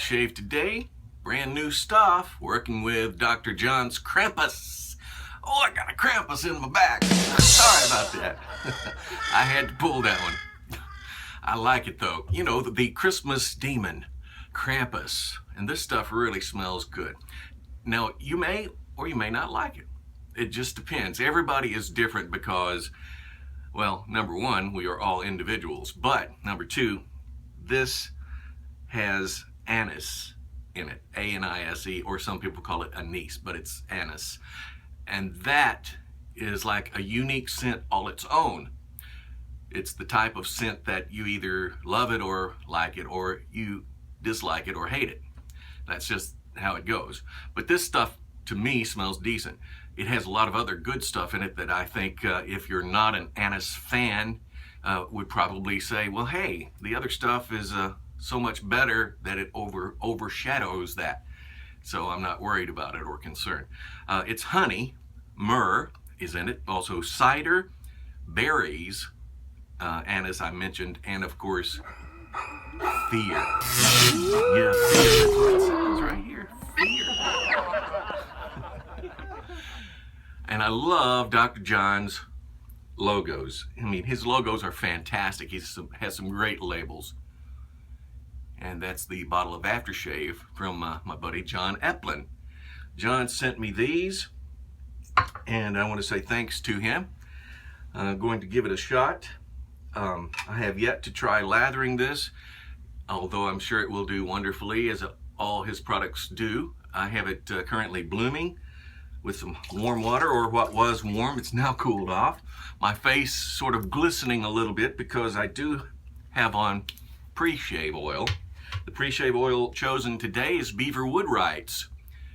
Aftershave today. Brand new stuff. Working with Dr. John's Krampus. Oh, I got a Krampus in my back. Sorry about that. I had to pull that one. I like it though. You know, the Christmas demon, Krampus. And this stuff really smells good. Now, you may or you may not like it. It just depends. Everybody is different because, well, number one, we are all individuals. But number two, this has anise in it, A-N-I-S-E, or some people call it anise, but it's anise. And that is like a unique scent all its own. It's the type of scent that you either love it or like it, or you dislike it or hate it. That's just how it goes. But this stuff, to me, smells decent. It has a lot of other good stuff in it that I think if you're not an anise fan, would probably say, well, hey, the other stuff is so much better that it overshadows that. So I'm not worried about it or concerned. It's honey, myrrh is in it, also cider, berries, anise I mentioned, and of course, fear. Yeah, fear, that's what it says right here, fear. And I love Dr. John's logos. I mean, his logos are fantastic. He has some great labels. And that's the bottle of aftershave from my buddy John Eplin. John sent me these, and I want to say thanks to him. I'm going to give it a shot. I have yet to try lathering this, although I'm sure it will do wonderfully, as all his products do. I have it currently blooming with some warm water, or what was warm. It's now cooled off. My face sort of glistening a little bit because I do have on pre-shave oil. The pre-shave oil chosen today is Beaver Woodwright's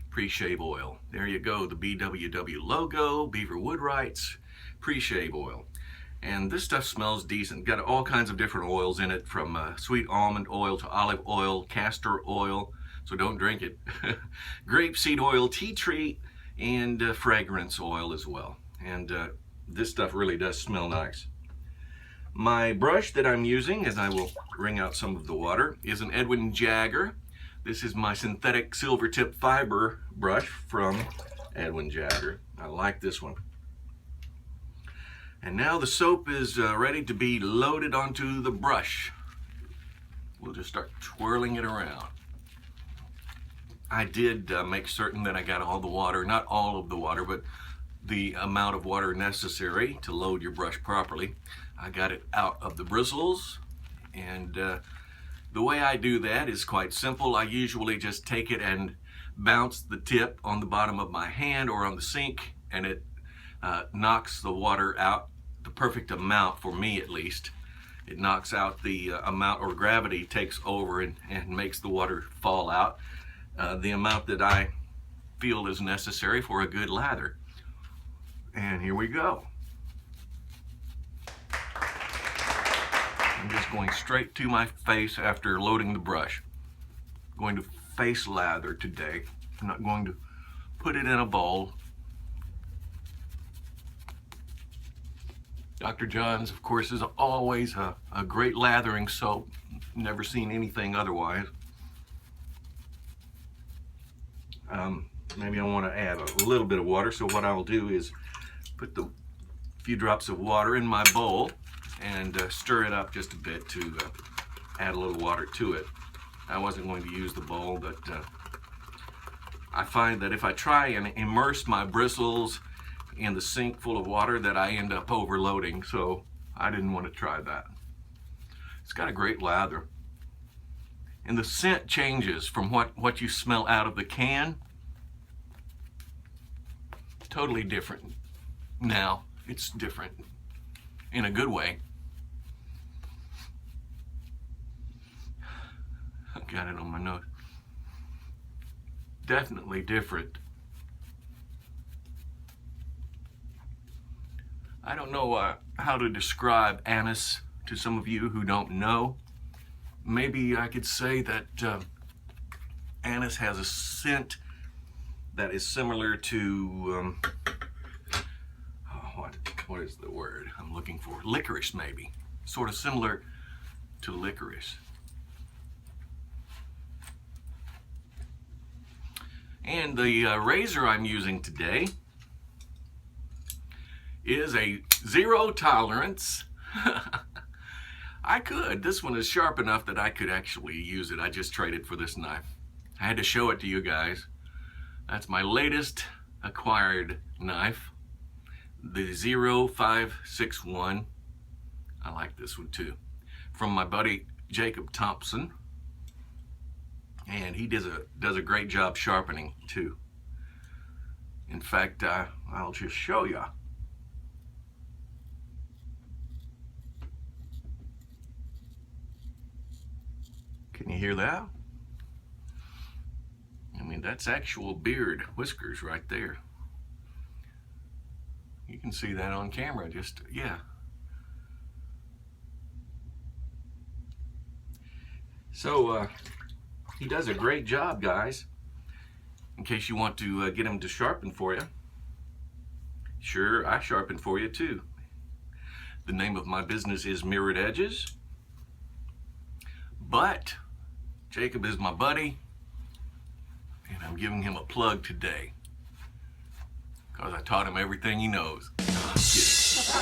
pre-shave oil. There you go, the BWW logo, Beaver Woodwright's pre-shave oil. And this stuff smells decent. Got all kinds of different oils in it, from sweet almond oil to olive oil, castor oil, so don't drink it. Grapeseed oil, tea tree, and fragrance oil as well. And this stuff really does smell nice. My brush that I'm using, as I will wring out some of the water, is an Edwin Jagger. This is my synthetic silver tip fiber brush from Edwin Jagger. I like this one. And now the soap is ready to be loaded onto the brush. We'll just start twirling it around. I did make certain that I got all the water, not all of the water, but the amount of water necessary to load your brush properly. I got it out of the bristles, and the way I do that is quite simple. I usually just take it and bounce the tip on the bottom of my hand or on the sink, and it knocks the water out the perfect amount, for me at least. It knocks out the amount, or gravity takes over and makes the water fall out. The amount that I feel is necessary for a good lather. And here we go. I'm just going straight to my face after loading the brush. I'm going to face lather today. I'm not going to put it in a bowl. Dr. John's, of course, is always a great lathering soap. Never seen anything otherwise. Maybe I want to add a little bit of water, so what I'll do is put the few drops of water in my bowl and stir it up just a bit to add a little water to it. I wasn't going to use the bowl, but I find that if I try and immerse my bristles in the sink full of water, that I end up overloading, so I didn't want to try that. It's got a great lather. And the scent changes from what you smell out of the can. Totally different. Now, it's different in a good way. I got it on my nose. Definitely different. I don't know how to describe anise to some of you who don't know. Maybe I could say that anise has a scent that is similar to, what is the word I'm looking for? Licorice, maybe. Sort of similar to licorice. And the razor I'm using today is a 0 tolerance. This one is sharp enough that I could actually use it. I just traded for this knife. I had to show it to you guys. That's my latest acquired knife, the 0561. I like this one too. From my buddy Jacob Thompson. And he does a great job sharpening too. In fact, I'll just show you. Can you hear that? I mean, that's actual beard whiskers right there. You can see that on camera, yeah. So, he does a great job, guys. In case you want to get him to sharpen for you. Sure, I sharpen for you too. The name of my business is Mirrored Edges. But Jacob is my buddy, and I'm giving him a plug today because I taught him everything he knows. No, I'm kidding.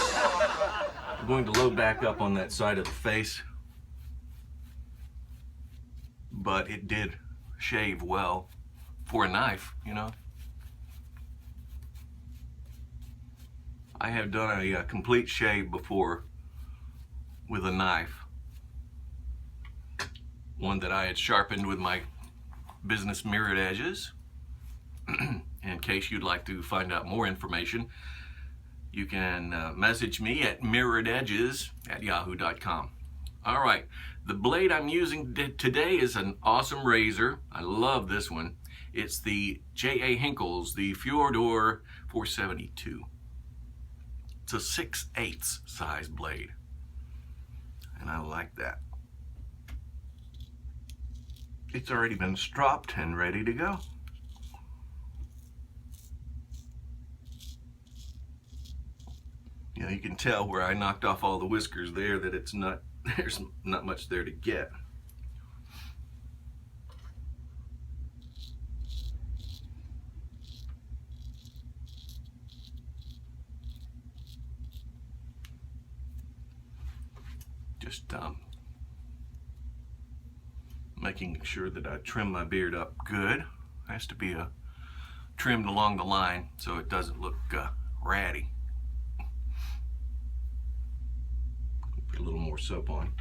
I'm going to load back up on that side of the face, but it did shave well for a knife, you know. I have done a complete shave before with a knife, one that I had sharpened with my business Mirrored Edges. In case you'd like to find out more information, you can message me at mirrorededges@yahoo.com. All right, the blade I'm using today is an awesome razor. I love this one. It's the J.A. Hinkle's, the Fjordor 472. It's a 6/8 size blade, and I like that. It's already been stropped and ready to go. You know, you can tell where I knocked off all the whiskers there that there's not much there to get. Just making sure that I trim my beard up good. It has to be trimmed along the line so it doesn't look ratty. Put a little more soap on.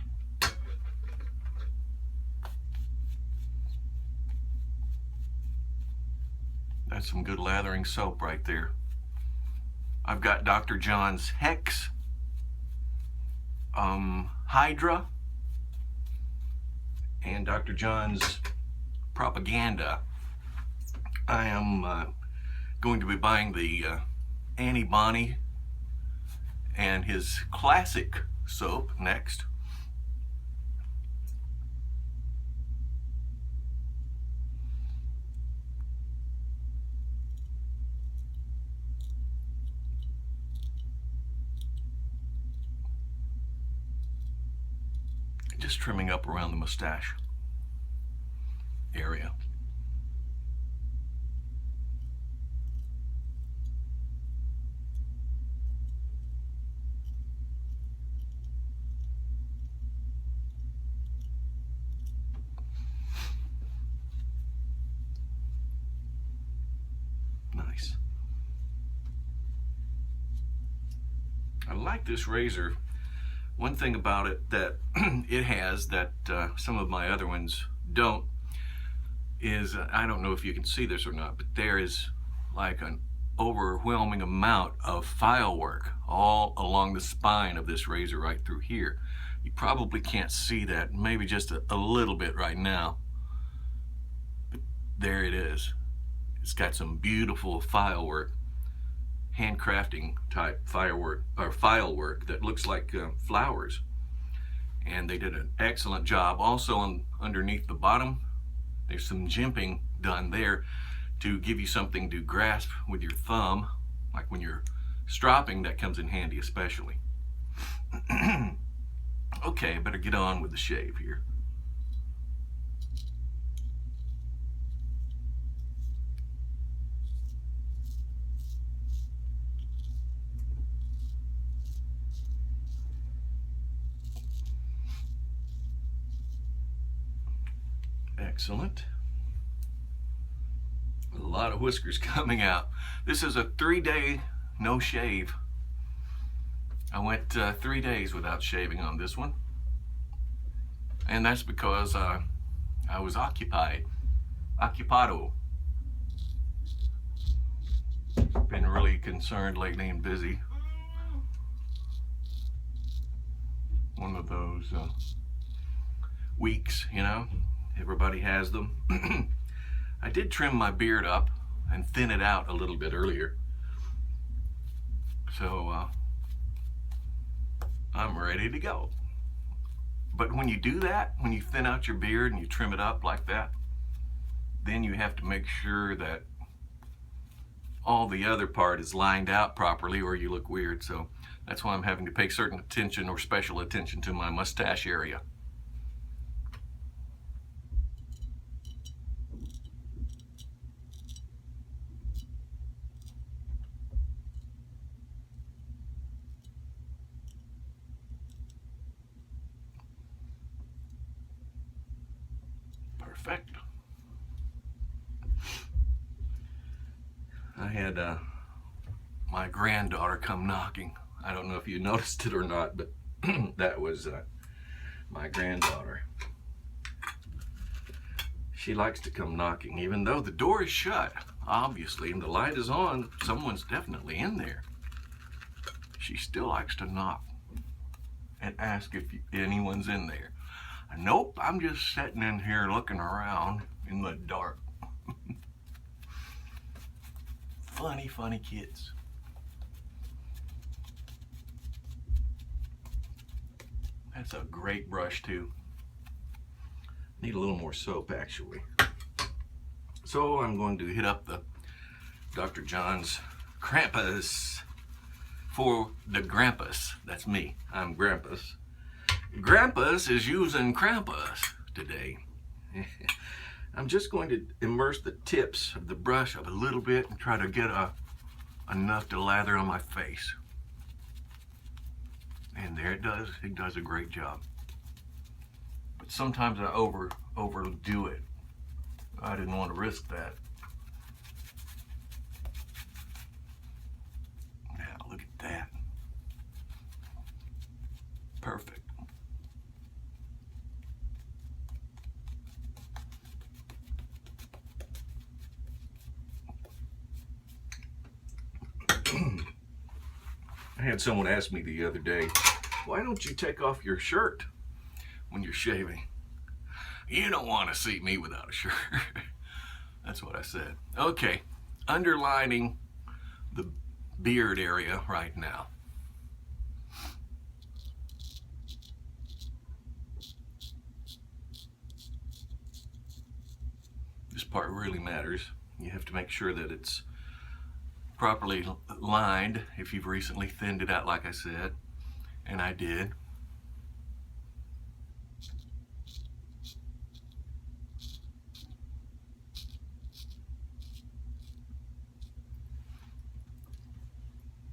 That's some good lathering soap right there. I've got Dr. John's Hex, Hydra, and Dr. John's Propaganda. I am going to be buying the Annie Bonnie and his classic soap next. Just trimming up around the mustache area. Nice. I like this razor. One thing about it that it has that some of my other ones don't is, I don't know if you can see this or not, but there is like an overwhelming amount of file work all along the spine of this razor right through here. You probably can't see that, maybe just a little bit right now, but there it is. It's got some beautiful file work, handcrafting type firework or file work that looks like flowers, and they did an excellent job. Also underneath the bottom there's some jimping done there to give you something to grasp with your thumb, like when you're stropping. That comes in handy especially. Okay, I better get on with the shave here. Excellent. A lot of whiskers coming out. This is a 3-day no shave. I went 3 days without shaving on this one. And that's because I was occupado. Been really concerned lately and busy. One of those weeks, you know, everybody has them. I did trim my beard up and thin it out a little bit earlier. So I'm ready to go. But when you do that, when you thin out your beard and you trim it up like that, then you have to make sure that all the other part is lined out properly or you look weird. So that's why I'm having to pay certain attention or special attention to my mustache area. Perfect. I had my granddaughter come knocking. I don't know if you noticed it or not, but that was my granddaughter. She likes to come knocking, even though the door is shut, obviously, and the light is on. Someone's definitely in there. She still likes to knock and ask if anyone's in there. Nope, I'm just sitting in here looking around in the dark. Funny, funny kids. That's a great brush too. Need a little more soap actually. So I'm going to hit up the Dr. John's Krampus for the Krampus. That's me. I'm Krampus. Krampus is using Krampus today. I'm just going to immerse the tips of the brush up a little bit and try to get enough to lather on my face. And there it does. It does a great job. But sometimes I overdo it. I didn't want to risk that. Now look at that. Perfect. I had someone ask me the other day, why don't you take off your shirt when you're shaving? You don't want to see me without a shirt. That's what I said. Okay, underlining the beard area right now. This part really matters. You have to make sure that it's properly lined if you've recently thinned it out like I said, and I did.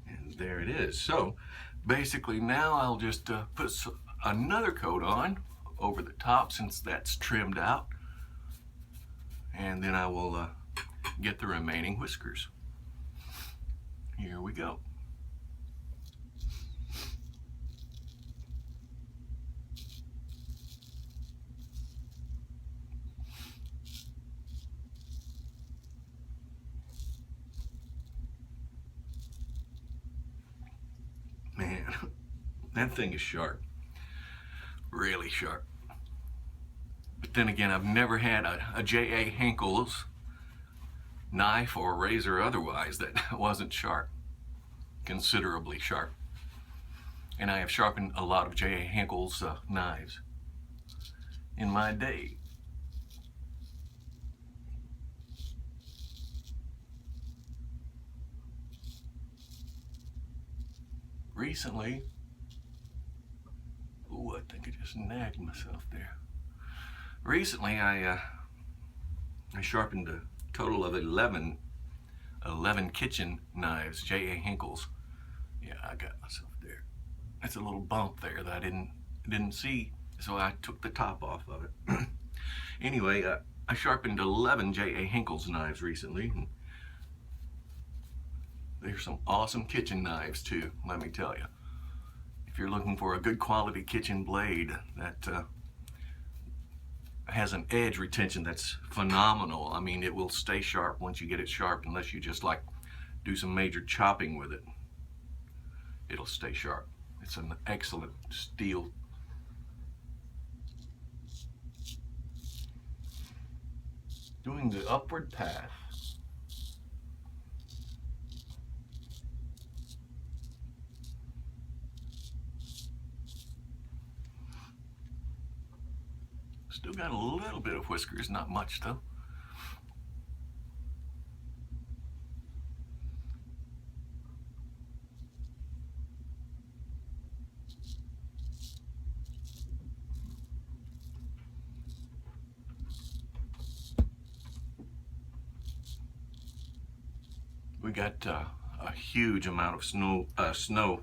And there it is. So basically now I'll just put another coat on over the top since that's trimmed out, and then I will get the remaining whiskers. Here we go. Man, that thing is sharp. Really sharp. But then again, I've never had a J.A. Henkel's knife or razor otherwise that wasn't sharp, considerably sharp. And I have sharpened a lot of J.A. Henkel's knives in my day. Recently, ooh, I think I just nagged myself there. Recently, I sharpened a total of 11 kitchen knives, J.A. Henkel's. Yeah, I got myself there. That's a little bump there that I didn't see, so I took the top off of it. Anyway, I sharpened 11 J.A. Hinkle's knives recently. And they're some awesome kitchen knives too, let me tell you. If you're looking for a good quality kitchen blade that has an edge retention that's phenomenal. I mean, it will stay sharp once you get it sharp, unless you just like do some major chopping with it. It'll stay sharp. It's an excellent steel. Doing the upward path. Still got a little bit of whiskers, not much though. We got a huge amount of snow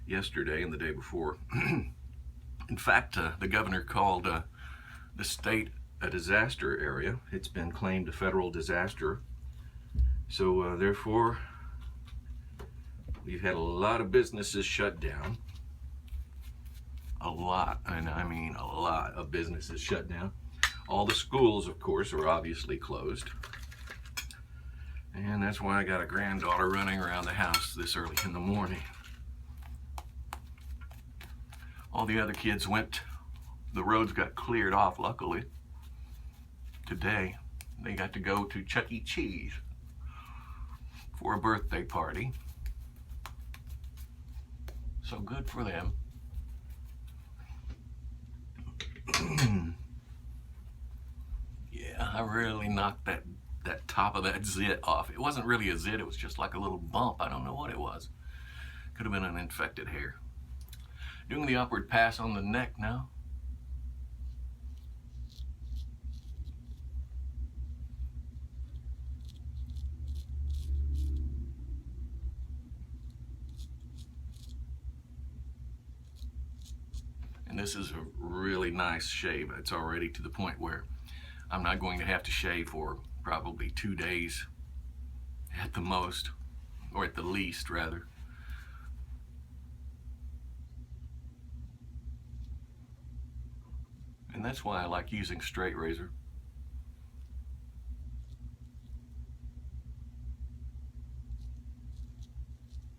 yesterday and the day before. In fact, the governor called the state a disaster area. It's been claimed a federal disaster. So therefore, we've had a lot of businesses shut down. A lot, and I mean a lot of businesses shut down. All the schools, of course, are obviously closed. And that's why I got a granddaughter running around the house this early in the morning. All the other kids went, the roads got cleared off, luckily. Today, they got to go to Chuck E. Cheese for a birthday party. So good for them. Yeah, I really knocked that top of that zit off. It wasn't really a zit, it was just like a little bump. I don't know what it was. Could have been an infected hair. Doing the upward pass on the neck now. And this is a really nice shave. It's already to the point where I'm not going to have to shave for probably 2 days at the most, or at the least rather. And that's why I like using straight razor.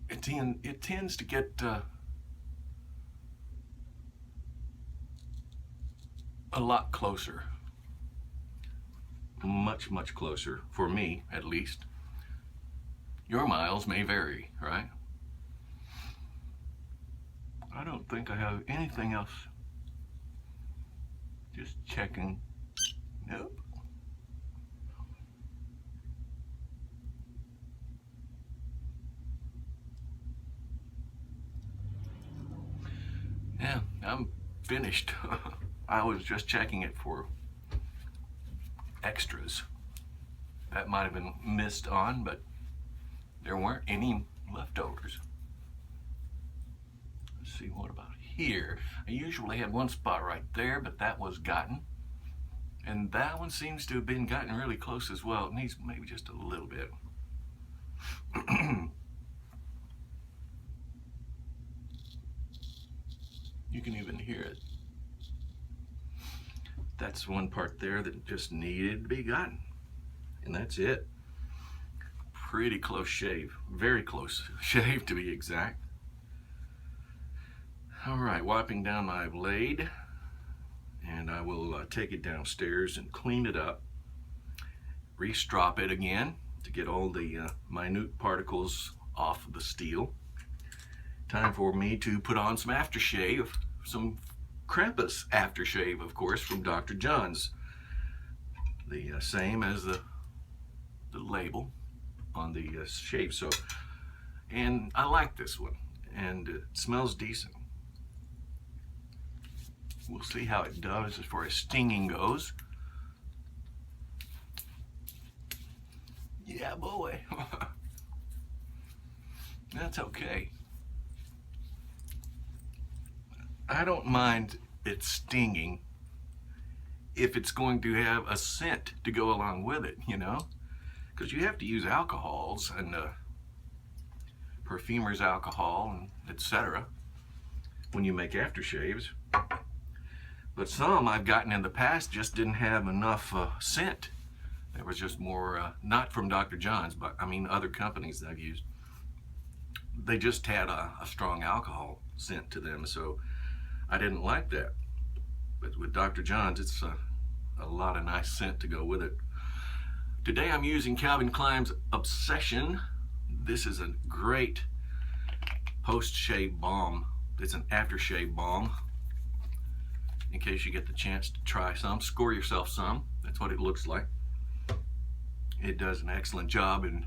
It tends to get a lot closer. Much closer, for me at least. Your miles may vary, right? I don't think I have anything else. Just checking. Nope. Yeah, I'm finished. I was just checking it for extras. That might have been missed on, but there weren't any leftovers. Let's see, what about here? I usually have one spot right there, but that was gotten. And that one seems to have been gotten really close as well. It needs maybe just a little bit. You can even hear it. That's one part there that just needed to be gotten. And that's it. Pretty close shave. Very close shave to be exact. All right, wiping down my blade. And I will take it downstairs and clean it up. Restrop it again to get all the minute particles off of the steel. Time for me to put on some aftershave, some Krampus aftershave, of course, from Dr. John's. The same as the label on the shave soap. And I like this one, and it smells decent. We'll see how it does as far as stinging goes. Yeah, boy. That's okay. I don't mind it stinging if it's going to have a scent to go along with it, you know? Because you have to use alcohols and perfumer's alcohol, and etc. when you make aftershaves. But some I've gotten in the past just didn't have enough scent. There was just more, not from Dr. John's, but I mean other companies that I've used. They just had a strong alcohol scent to them, so I didn't like that. But with Dr. John's, it's a lot of nice scent to go with it. Today I'm using Calvin Klein's Obsession. This is a great post-shave balm. It's an aftershave balm. In case you get the chance to try some, score yourself some. That's what it looks like. It does an excellent job in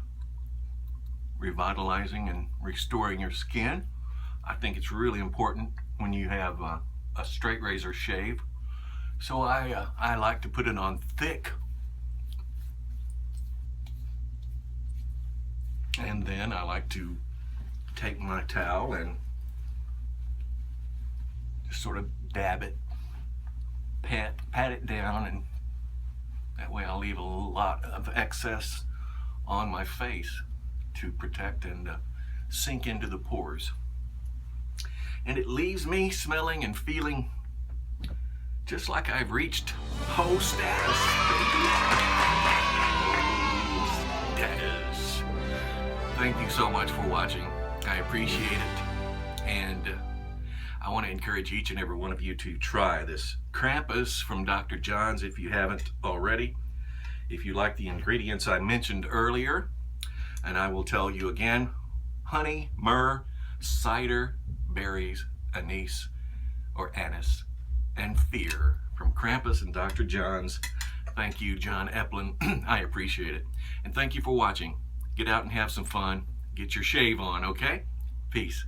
revitalizing and restoring your skin. I think it's really important when you have a straight razor shave. So I like to put it on thick. And then I like to take my towel and just sort of dab it, pat it down, and that way I'll leave a lot of excess on my face to protect and sink into the pores. And it leaves me smelling and feeling just like I've reached hoe status. Status. Thank you so much for watching. I appreciate it. And I want to encourage each and every one of you to try this Krampus from Dr. John's if you haven't already. If you like the ingredients I mentioned earlier, and I will tell you again: honey, myrrh, cider, berries, anise, and fear from Krampus and Dr. John's. Thank you, John Eplin. I appreciate it. And thank you for watching. Get out and have some fun. Get your shave on, okay? Peace.